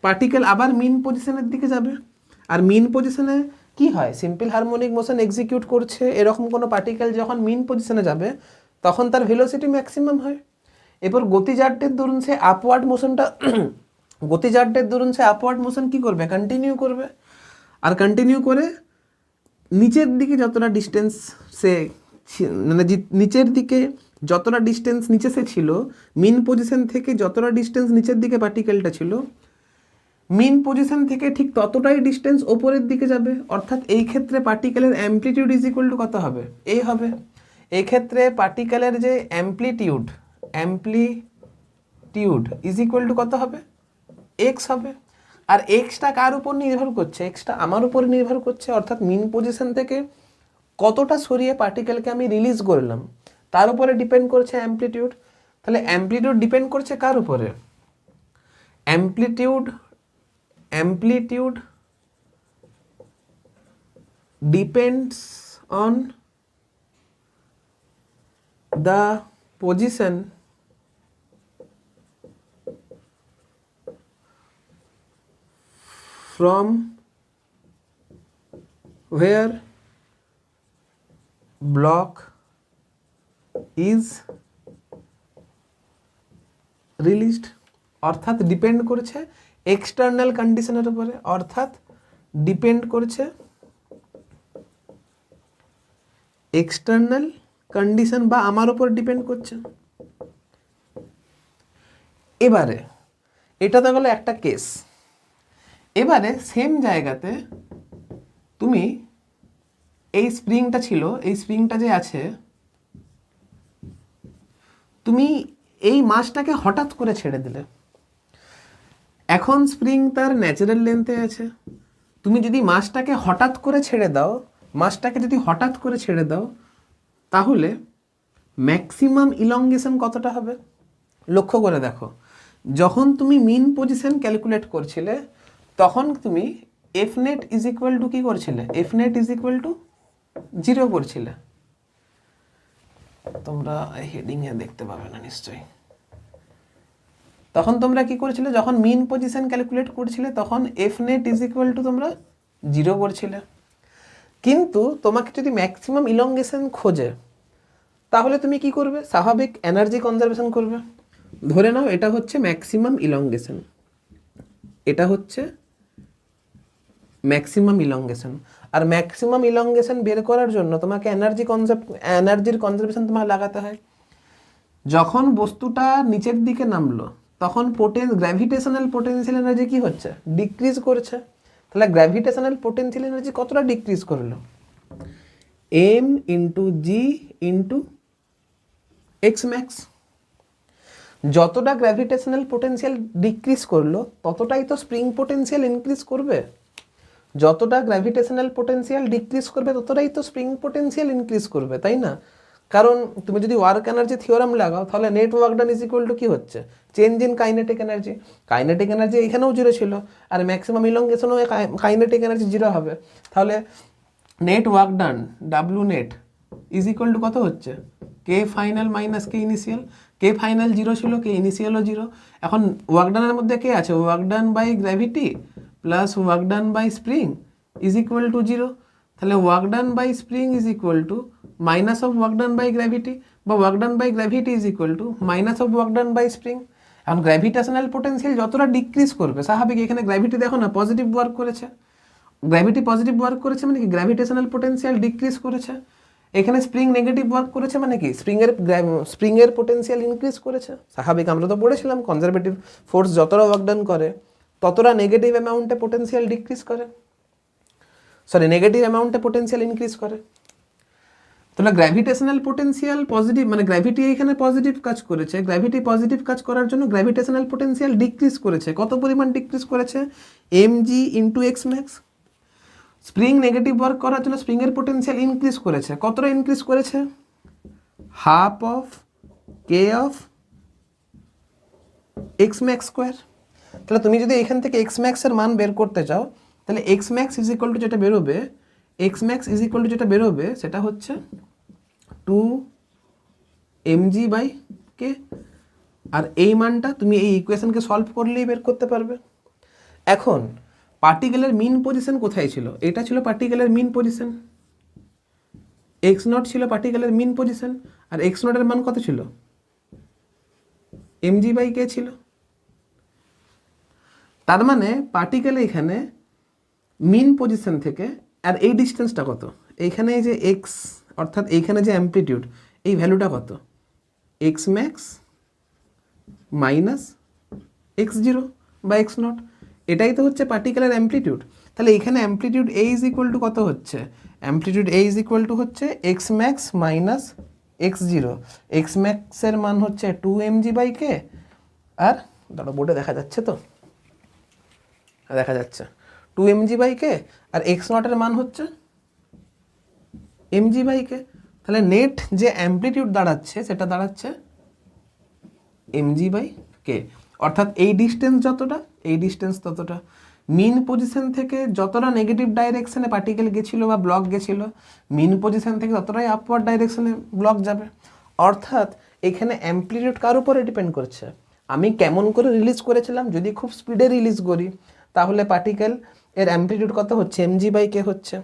পার্টিকেল আবার মিন পজিশনের দিকে যাবে। আর মিন পজিশনে কি হয়, সিম্পল হারমোনিক মোশন এক্সিকিউট করছে এরকম কোনো পার্টিকেল যখন মিন পজিশনে যাবে তখন তার ভেলোসিটি ম্যাক্সিমাম হয়। এরপর গতিজাড্যের দরুন সে আপওয়ার্ড মোশন কি করবে, কন্টিনিউ করবে। আর কন্টিনিউ করে নিচের দিকে যতটা ডিস্টেন্স সে মানে নিচের দিকে যতটা ডিস্টেন্স নিচে সে ছিল, মিন পজিশন থেকে যতটা ডিস্টেন্স নিচের দিকে পার্টিকেলটা ছিল, মিন পজিশন থেকে ঠিক ততটাই ডিস্টেন্স ওপরের দিকে যাবে। অর্থাৎ এই ক্ষেত্রে পার্টিকেলের অ্যামপ্লিটিউড ইজ ইকুয়াল টু কত হবে, এই হবে। এই ক্ষেত্রে পার্টিকেলের যে অ্যামপ্লিটিউড ইজ ইকুয়াল টু কত হবে, এক্স হবে। আর এক্সটা কার উপর নির্ভর করছে, এক্সটা আমার উপর নির্ভর করছে। অর্থাৎ মিন পজিশন থেকে কতটা সরিয়ে পার্টিকেলকে আমি রিলিজ করলাম তার উপরে ডিপেন্ড করছে অ্যামপ্লিটিউড। তাহলে অ্যামপ্লিটিউড ডিপেন্ড করছে কার উপরে, amplitude depends on the position from where block is released। অর্থাৎ ডিপেন্ড করছে এক্সটার্নাল কন্ডিশনের উপরে, অর্থাৎ ডিপেন্ড করছে এক্সটার্নাল কন্ডিশন বা আমার উপর ডিপেন্ড করছে। এবারে এটা তো গেলো একটা কেস। এবারে সেম জায়গাতে তুমি এই স্প্রিংটা ছিল, এই স্প্রিংটা যে আছে, তুমি এই মাসটাকে হঠাৎ করে ছেড়ে দিলে। এখন স্প্রিং তার ন্যাচারাল লেন্থে আছে, তুমি যদি মাসটাকে হঠাৎ করে ছেড়ে দাও, তাহলে ম্যাক্সিমাম ইলংগেশন কতটা হবে লক্ষ্য করে দেখো। যখন তুমি মিন পজিশন ক্যালকুলেট করছিলে তখন তুমি F net is equal to কী করছিলে, F net is equal to 0 করছিলে। তোমরা হেডিংয়ে দেখতে পাবে না নিশ্চয়ই। তখন তোমরা কি করেছিলে, যখন মিন পজিশন ক্যালকুলেট করছিলে তখন F net is equal two তোমরা 0 করছিলে। কিন্তু তোমাকে যদি ম্যাক্সিমাম ইলংগেশন খোঁজে তাহলে তুমি কি করবে, স্বাভাবিক এনার্জি কনজারভেশন করবে। ধরে নাও এটা হচ্ছে ম্যাক্সিমাম ইলংগেশন, এটা হচ্ছে ম্যাক্সিমাম ইলংগেশন। আর ম্যাক্সিমাম ইলংগেশন বের করার জন্য তোমাকে এনার্জির কনজারভেশন তোমাকে লাগাতে হয়। যখন বস্তুটা নিচের দিকে নামলো তখন গ্র্যাভিটেশনাল পোটেনশিয়াল এনার্জি কি হচ্ছে, ডিক্রিজ করছে। তাহলে গ্র্যাভিটেশনাল পোটেনশিয়াল এনার্জি কতটা ডিক্রিজ করলো, m × g × x max। যতটা গ্র্যাভিটেশনাল পোটেনশিয়াল ডিক্রিজ করলো ততটাই তো স্প্রিং পোটেনশিয়াল ইনক্রিজ করবে, যতটা গ্র্যাভিটেশনাল পোটেনশিয়াল ডিক্রিজ করবে ততটাই তো স্প্রিং পোটেনশিয়াল ইনক্রিজ করবে, তাই না? কারণ তুমি যদি ওয়ার্ক এনার্জি থিওরাম লাগাও তাহলে net work done is equal to কী হচ্ছে, change in kinetic energy. Kinetic energy এখানেও জিরো ছিল, আর ম্যাক্সিমাম ইলংগেশনও কাইনেটিক এনার্জি জিরো হবে। তাহলে net work done W net is equal to কত হচ্ছে, K final minus K initial. K final zero ছিল, কে ইনিশিয়ালও জিরো। এখন ওয়ার্ক ডানের মধ্যে কে আছে, work done by gravity plus work done by spring is equal to zero. তাহলে work done by spring is equal to minus of work done by gravity, বা work done by gravity is equal to minus of work done by spring. এখন gravitational potential যতটা decrease করবে, স্বাভাবিক এখানে gravity দেখো না positive work করেছে, gravity positive work করেছে মানে কি গ্র্যাভিটেশনাল পোটেনশিয়াল ডিক্রিজ করেছে। এখানে স্প্রিং নেগেটিভ ওয়ার্ক করেছে মানে কি স্প্রিংয়ের পোটেনশিয়াল ইনক্রিজ করেছে। স্বাভাবিক, আমরা তো পড়েছিলাম কনজারভেটিভ ফোর্স যতটা ওয়ার্ক ডান করে ততটা নেগেটিভ অ্যামাউন্টে পোটেনশিয়াল ডিক্রিজ করে, নেগেটিভ অ্যামাউন্টে পোটেনশিয়াল ইনক্রিজ করে। তাহলে গ্র্যাভিটেশনাল পোটেনশিয়াল পজিটিভ, মানে গ্র্যাভিটি এখানে পজিটিভ কাজ করেছে, গ্র্যাভিটি পজিটিভ কাজ করার জন্য গ্র্যাভিটেশনাল পোটেনশিয়াল ডিক্রিজ করেছে। কত পরিমাণ ডিক্রিজ করেছে, mg into x max. Spring negative work করার জন্য স্প্রিংয়ের পোটেনশিয়াল ইনক্রিজ করেছে, কতটা ইনক্রিজ করেছে, half of K of x max square. তাহলে তুমি যদি এখান থেকে এক্স ম্যাক্সের মান বের করতে চাও তাহলে x max is equal to যেটা বেরোবে, x max is equal to যেটা বেরোবে সেটা হচ্ছে 2mg বাই কে। আর এই মানটা তুমি এই ইকুয়েশনকে সলভ করলেই বের করতে পারবে। এখন পার্টিকেলের মিন পজিশন কোথায় ছিল, এটা ছিল পার্টিকেলের মিন পজিশন, এক্স নট ছিল পার্টিকেলের মিন পজিশন, আর এক্স নটের মান কত ছিল, mg বাই কে ছিল। তার মানে পার্টিকেল এখানে মিন পজিশন থেকে, আর এই ডিস্টেন্সটা কত, এইখানে যে এক্স অর্থাৎ এইখানে যে অ্যাম্পলিটিউড, এই ভ্যালুটা কত, X max minus X zero বা এক্স নট, এটাই তো হচ্ছে পার্টিকেলের অ্যাম্পলিটিউড। তাহলে এখানে amplitude A is equal to কত হচ্ছে, amplitude A is equal to হচ্ছে X max minus X zero. X ম্যাক্সের মান হচ্ছে 2mg বাই কে, আর দাঁড়া বোর্ডে দেখা যাচ্ছে তো, দেখা যাচ্ছে 2mg by K, R x নটের মান হচ্ছে mg বাই কে। তাহলে নেট যে অ্যাম্পলিটিউড দাঁড়াচ্ছে সেটা দাঁড়াচ্ছে mg বাই কে, অর্থাৎ এই ডিস্টেন্স যতটা, এই ডিস্টেন্স ততটা। মিন পজিশন থেকে যতটা নেগেটিভ ডাইরেকশনে পার্টিকেল গেছিলো বা ব্লক গেছিলো, মিন পজিশন থেকে ততটাই আপওয়ার্ড ডাইরেকশনে ব্লক যাবে। অর্থাৎ এখানে অ্যাম্পলিটিউড কার উপরে ডিপেন্ড করছে, আমি কেমন করে রিলিজ করেছিলাম। যদি খুব স্পিডে রিলিজ করি তাহলে পার্টিকেল এর অ্যাম্পলিটিউড কত হচ্ছে, mg বাই কে হচ্ছে।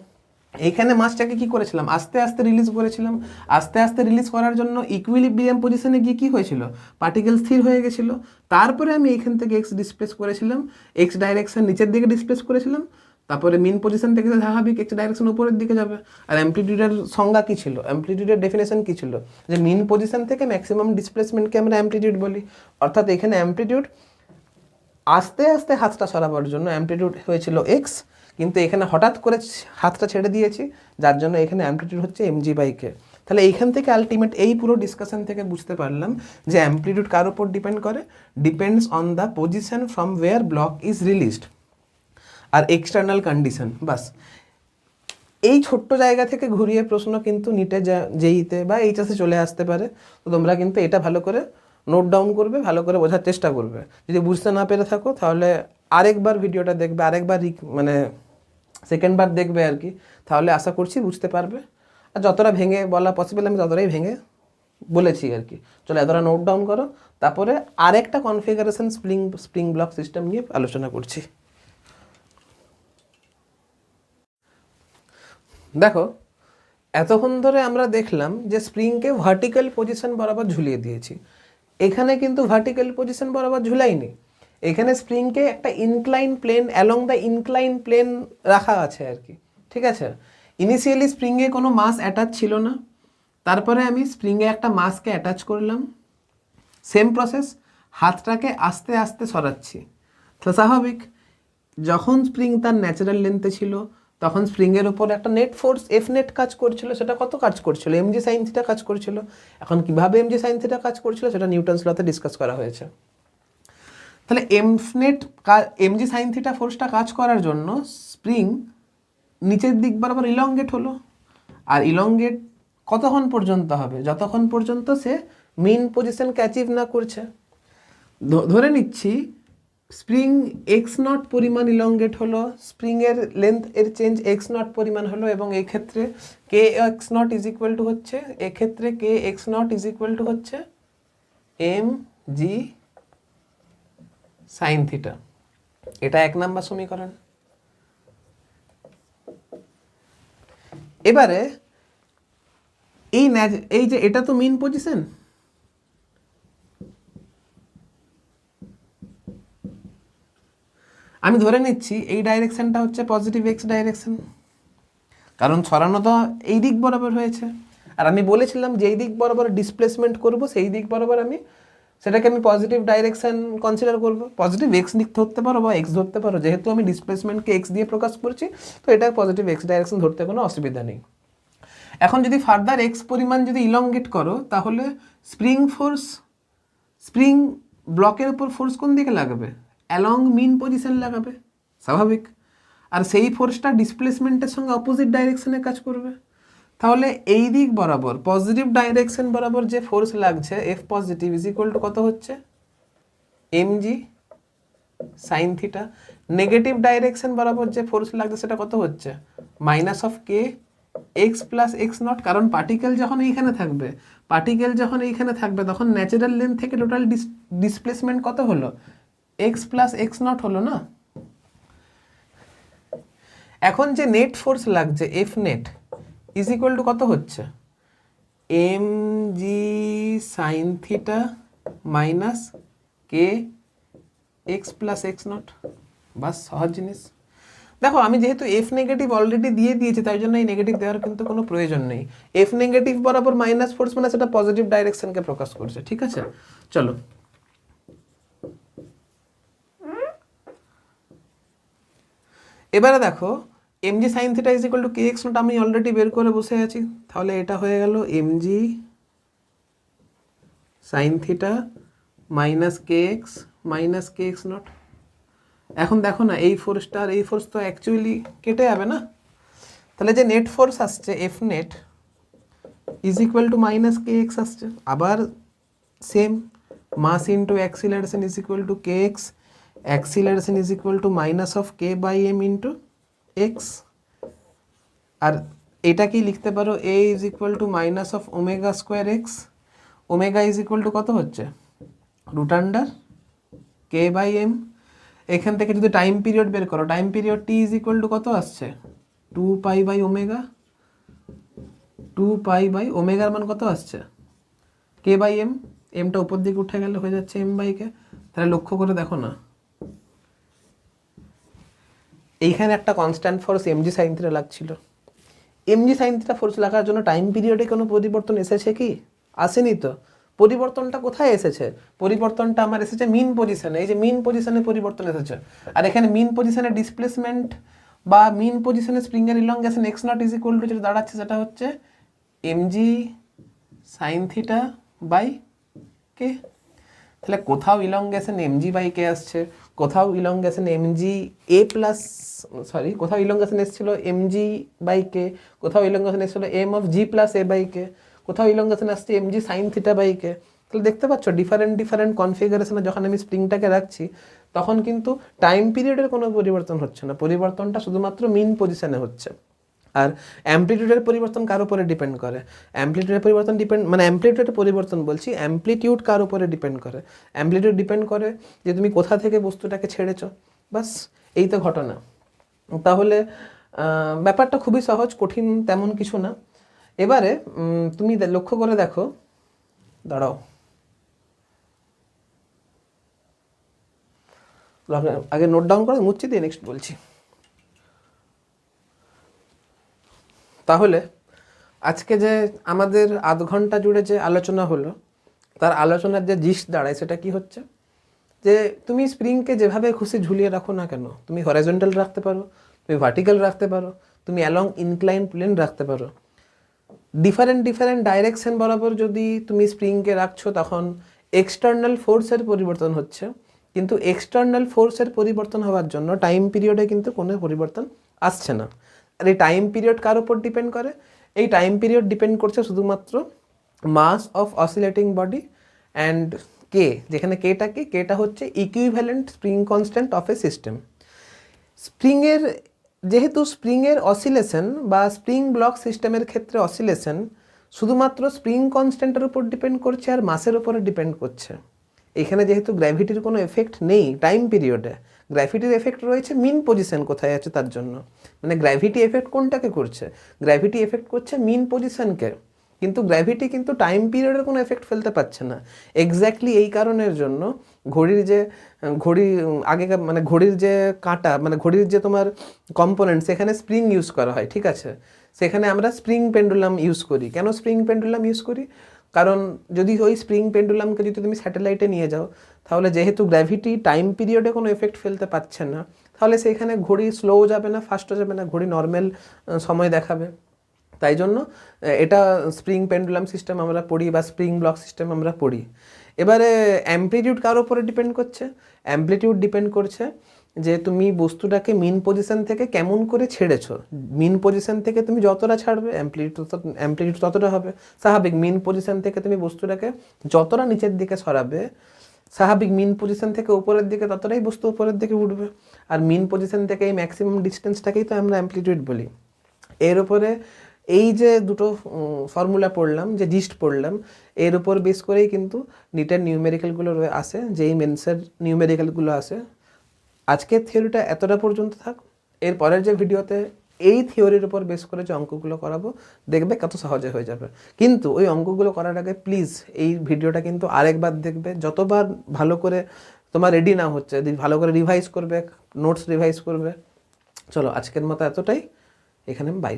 এইখানে মাসটাকে কি করেছিলাম, আস্তে আস্তে রিলিজ করেছিলাম। আস্তে আস্তে রিলিজ করার জন্য ইকুইলিব্রিয়াম পজিশনে গিয়ে কী হয়েছিল, পার্টিকেল স্থির হয়ে গেছিল। তারপরে আমি এখান থেকে এক্স ডিসপ্লেস করেছিলাম, এক্স ডাইরেকশন নিচের দিকে ডিসপ্লেস করেছিলাম, তারপরে মিন পজিশন থেকে স্বাভাবিক এক্স ডাইরেকশন উপরের দিকে যাবে। আর অ্যাম্পলিটিউডের সংজ্ঞা কী ছিল, অ্যাম্পলিটিউডের ডেফিনেশন কী ছিল, যে মিন পজিশন থেকে ম্যাক্সিমাম ডিসপ্লেসমেন্টকে আমরা অ্যাম্পলিটিউড বলি। অর্থাৎ এখানে অ্যাম্পলিটিউড আস্তে আস্তে হাতটা সরাবার জন্য অ্যাম্পলিটিউড হয়েছিল এক্স, কিন্তু এখানে হঠাৎ করে হাতটা ছেড়ে দিয়েছি যার জন্য এখানে অ্যাম্পলিটিউড হচ্ছে mg বাই কে। তাহলে এইখান থেকে আলটিমেট এই পুরো ডিসকাশন থেকে বুঝতে পারলাম যে অ্যাম্পলিটিউড কার উপর ডিপেন্ড করে, depends on the position from where block is released আর এক্সটার্নাল কন্ডিশন। বাস এই ছোট্ট জায়গা থেকে ঘুরিয়ে প্রশ্ন কিন্তু নিটে জেইতে বা এইচএসে চলে আসতে পারে। তো তোমরা কিন্তু এটা ভালো করে নোট ডাউন করবে, ভালো করে বোঝার চেষ্টা করবে। যদি বুঝতে না পেরে থাকো তাহলে আরেকবার ভিডিওটা দেখবে, আরেকবার মানে সেকেন্ড বার দেখবে আর কি, তাহলে আশা করছি বুঝতে পারবে। আর যতটা ভেঙে বলা পসিবল আমি ততটাই ভেঙে বলেছি আর কি। চলো এতটা নোট ডাউন করো, তারপরে আরেকটা কনফিগারেশন স্প্রিং ব্লক সিস্টেম নিয়ে আলোচনা করছি। দেখো এতক্ষণ ধরে আমরা দেখলাম যে স্প্রিংকে ভার্টিক্যাল পজিশন বরাবর ঝুলিয়ে দিয়েছি, এখানে কিন্তু ভার্টিক্যাল পজিশন বরাবর ঝুলাইনি। এখানে স্প্রিংকে একটা incline plane along the incline plane রাখা আছে আর কি, ঠিক আছে। ইনিশিয়ালি স্প্রিংয়ে কোনো মাস অ্যাটাচ ছিল না, তারপরে আমি স্প্রিংয়ে একটা মাসকে অ্যাটাচ করলাম। সেম প্রসেস, হাতটাকে আস্তে আস্তে সরাচ্ছি। তো স্বাভাবিক যখন স্প্রিং তার ন্যাচারাল লেন্থে ছিল তখন স্প্রিংয়ের উপর একটা নেট ফোর্স এফ নেট কাজ করছিল, সেটা কত কাজ করছিল, এমজি সাইন থিটা কাজ করছিল। এখন কিভাবে এমজি সাইন থিটা কাজ করছিল সেটা নিউটনস লতে ডিসকাস করা হয়েছে। তাহলে এমজি সাইন থিটা ফোর্সটা কাজ করার জন্য স্প্রিং নিচের দিক বরাবর ইলংগেট হলো, আর ইলংগেট কতক্ষণ পর্যন্ত হবে, যতক্ষণ পর্যন্ত সে মেইন পজিশনকে অ্যাচিভ না করছে। ধরে নিচ্ছি স্প্রিং এক্স নট পরিমাণ ইলংগেট হলো, স্প্রিংয়ের লেন্থ এর চেঞ্জ এক্স নট পরিমাণ হলো, এবং এই ক্ষেত্রে K x naught is equal to হচ্ছে, এক্ষেত্রে K x naught is equal to হচ্ছে এম জি সাইন থিটা। এটা 1 নাম্বার সমীকরণ। এবারে এই যে এটা তো মেইন পজিশন, আমি ধরে নিচ্ছি এই ডাইরেকশনটা হচ্ছে পজিটিভ এক্স ডাইরেকশন, কারণ ছড়ানো তো এই দিক বরাবর হয়েছে। আর আমি বলেছিলাম যে এই দিক বরাবর ডিসপ্লেসমেন্ট করব, সেই দিক বরাবর সেটাকে আমি পজিটিভ ডাইরেকশন কনসিডার করব। পজিটিভ এক্স দিক ধরতে পারো বা এক্স ধরতে পারো, যেহেতু আমি ডিসপ্লেসমেন্টকে এক্স দিয়ে প্রকাশ করছি, তো এটা পজিটিভ এক্স ডাইরেকশন ধরতে কোনো অসুবিধা নেই। এখন যদি ফার্দার এক্স পরিমাণ যদি ইলংগেট করো, তাহলে স্প্রিং ব্লকের উপর ফোর্স কোন দিকে লাগাবে, অ্যালং মিন পজিশন লাগাবে, স্বাভাবিক। আর সেই ফোর্সটা ডিসপ্লেসমেন্টের সঙ্গে অপোজিট ডাইরেকশনে কাজ করবে। তাহলে এই দিক বরাবর পজিটিভ ডাইরেকশন বরাবর যে ফোর্স লাগছে F positive is equal to কত হচ্ছে, M G sine theta. Negative direction বরাবর যে ফোর্স লাগছে সেটা কত হচ্ছে, minus of k X plus x not. কারণ পার্টিকেল যখন এইখানে থাকবে তখন ন্যাচারাল লেন্থ থেকে টোটাল ডিসপ্লেসমেন্ট কত হলো, এক্স প্লাস এক্স নট হলো না। এখন যে নেট ফোর্স লাগছে F net is equal to কত হচ্ছে, M G sine theta minus কে এক্স প্লাস এক্স নট। বাস, সহজ জিনিস। দেখো আমি যেহেতু এফ নেগেটিভ অলরেডি দিয়ে দিয়েছি, তাই জন্য এই নেগেটিভ দেওয়ার কিন্তু কোনো প্রয়োজন নেই। এফ নেগেটিভ বরাবর মাইনাস ফোর্স মানে সেটা পজিটিভ ডাইরেকশনকে প্রকাশ করছে, ঠিক আছে। চলো এবারে দেখো MG sine theta is equal to K x not আমি অলরেডি বের করে বসে আছি। তাহলে এটা হয়ে গেল MG sine theta minus K x not. এখন দেখো না এই ফোর্সটা আর এই ফোর্স তো অ্যাকচুয়ালি কেটে যাবে না। তাহলে যে নেট ফোর্স আসছে F net is equal to minus K X আসছে। আবার same, mass into acceleration is equal to K X, acceleration is equal to minus of K by M into x. আর এটা কি লিখতে পারো, A is equal to minus of omega square X. Omega is equal to কত হচ্ছে, root under K by M. এখান থেকে যদি টাইম পিরিয়ড বের করো, time period T is equal to কত আসছে, 2 pi by omega. 2 pi by ওমেগার মান কত আসছে, কে বাই এম। এমটা উপর দিকে উঠে গেলে হয়ে যাচ্ছে এম বাই কে। তাহলে লক্ষ্য করে দেখো না, এইখানে একটা constant force MG sine theta লাগছিল। এমজি সাইন থিটা ফোর্স লাগার জন্য টাইম পিরিয়ডে কোনো পরিবর্তন এসেছে কি, আসেনি তো। পরিবর্তনটা কোথায় এসেছে, পরিবর্তনটা আমার এসেছে মিন পজিশনে। এই যে মিন পজিশনে পরিবর্তন এসেছে, আর এখানে মিন পজিশনে ডিসপ্লেসমেন্ট বা মিন পজিশনে স্প্রিংয়ের elongation X naught is equal to যেটা দাঁড়াচ্ছে সেটা হচ্ছে M G sine theta by K. তাহলে কোথাও ইলংগেশন এমজি বাই কে আসছে, কোথাও ইলংগেশন এমজি এ প্লাস কোথাও ইলংগেশন এসেছিল এমজি বাই কে, কোথাও ইলংগেশন এসেছিল M of G plus A by K, কোথাও ইলংগেশন আসছে M G sine theta by K. তাহলে দেখতে পাচ্ছ ডিফারেন্ট কনফিগারেশনে যখন আমি স্প্রিংটাকে রাখছি তখন কিন্তু টাইম পিরিয়ডের কোনো পরিবর্তন হচ্ছে না, পরিবর্তনটা শুধুমাত্র মিন পজিশনে হচ্ছে। আর অ্যামপ্লিটিউডের পরিবর্তন কার উপরে ডিপেন্ড করে, অ্যামপ্লিটিউডের পরিবর্তন বলছি, অ্যামপ্লিটিউড কার উপরে ডিপেন্ড করে, অ্যামপ্লিটিউড ডিপেন্ড করে যে তুমি কোথা থেকে বস্তুটাকে ছেড়েছো। বাস, এই তো ঘটনা। তাহলে ব্যাপারটা খুবই সহজ, কঠিন তেমন কিছু না। এবারে তুমি লক্ষ্য করে দেখো, দাঁড়াও আগে নোট ডাউন করে মুচ্ছি দিয়ে নেক্সট বলছি। তাহলে আজকে যে আমাদের আধ ঘন্টা জুড়ে যে আলোচনা হলো, তার আলোচনার যে জিস্ট দাঁড়ায় সেটা কি হচ্ছে, যে তুমি স্প্রিংকে যেভাবে খুশি ঝুলিয়ে রাখো না কেন, তুমি হরাইজন্টাল রাখতে পারো, তুমি ভার্টিক্যাল রাখতে পারো, তুমি অ্যালং ইনক্লাইন প্লেন রাখতে পারো। ডিফারেন্ট ডাইরেকশন বরাবর যদি তুমি স্প্রিংকে রাখছো তখন এক্সটার্নাল ফোর্সের পরিবর্তন হচ্ছে, কিন্তু এক্সটার্নাল ফোর্সের পরিবর্তন হওয়ার জন্য টাইম পিরিয়ডে কিন্তু কোনো পরিবর্তন আসছে না। আর এই টাইম পিরিয়ড কার উপর ডিপেন্ড করে? এই টাইম পিরিয়ড ডিপেন্ড করছে শুধুমাত্র mass of oscillating body and K, যেখানে কেটা কি, কেটা হচ্ছে equivalent spring constant of a system. স্প্রিংয়ের যেহেতু স্প্রিংয়ের অসিলেশন বা স্প্রিং ব্লক সিস্টেমের ক্ষেত্রে অসিলেশন শুধুমাত্র স্প্রিং কনস্ট্যান্টের উপর ডিপেন্ড করছে আর মাসের উপরে ডিপেন্ড করছে। এখানে যেহেতু গ্র্যাভিটির কোনো এফেক্ট নেই টাইম পিরিয়ডে, গ্র্যাভিটির এফেক্ট রয়েছে মিন পজিশন কোথায় আছে তার জন্য। মানে গ্র্যাভিটি এফেক্ট কোনটাকে করছে? গ্র্যাভিটি এফেক্ট করছে মিন পজিশনকে, কিন্তু গ্র্যাভিটি কিন্তু টাইম পিরিয়ডের কোনো এফেক্ট ফেলতে পারছে না। এক্স্যাক্টলি এই কারণের জন্য ঘড়ির যে কাঁটা, মানে ঘড়ির যে তোমার কম্পোনেন্ট, সেখানে স্প্রিং ইউজ করা হয়, ঠিক আছে? সেখানে আমরা স্প্রিং পেন্ডুলাম ইউজ করি। কেন স্প্রিং পেন্ডুলাম ইউজ করি? কারণ যদি ওই স্প্রিং পেন্ডুলামকে যদি তুমি স্যাটেলাইটে নিয়ে যাও, তাহলে যেহেতু গ্র্যাভিটি টাইম পিরিয়ডে কোনো এফেক্ট ফেলতে পারছে না, তাহলে সেখানে ঘড়ি স্লোও যাবে না, ফাস্টও যাবে না, ঘড়ি নর্মাল সময় দেখাবে। তাই জন্য এটা স্প্রিং পেন্ডুলাম সিস্টেম আমরা পড়ি বা স্প্রিং ব্লক সিস্টেম আমরা পড়ি। এবারে অ্যাম্প্লিটিউড কার উপরে ডিপেন্ড করছে? অ্যাম্প্লিটিউড ডিপেন্ড করছে যে তুমি বস্তুটাকে মিন পজিশন থেকে কেমন করে ছেড়েছো। মিন পজিশন থেকে তুমি যতটা ছাড়বে অ্যাম্প্লিটিউড ততটা হবে। স্বাভাবিক মিন পজিশন থেকে তুমি বস্তুটাকে যতটা নিচের দিকে সরাবে, স্বাভাবিক মিন পজিশন থেকে উপরের দিকে ততটাই বস্তু উপরের দিকে উঠবে। আর মিন পজিশন থেকে এই ম্যাক্সিমাম ডিস্টেন্সটাকেই তো আমরা অ্যাম্প্লিটিউড বলি। এর উপরে এই যে দুটো ফর্মুলা পড়লাম, যে জিস্ট পড়লাম, এর উপর বেস করেই কিন্তু নিটের নিউমেরিক্যালগুলো আসে, যেই মেন্সের নিউমেরিক্যালগুলো আসে। আজকের থিওরিটা এতটা পর্যন্ত থাক। এর পরের যে ভিডিওতে এই থিওরির উপর বেস করে যে অঙ্কগুলো করাবো, দেখবে কত সহজে হয়ে যাবে। কিন্তু ওই অঙ্কগুলো করার আগে প্লিজ এই ভিডিওটা কিন্তু আরেকবার দেখবে। যতবার ভালো করে তোমার রেডি না হচ্ছে, ভালো করে রিভাইজ করবে, নোটস রিভাইজ করবে। চলো আজকের মতো এতটাই, এখানে বাই।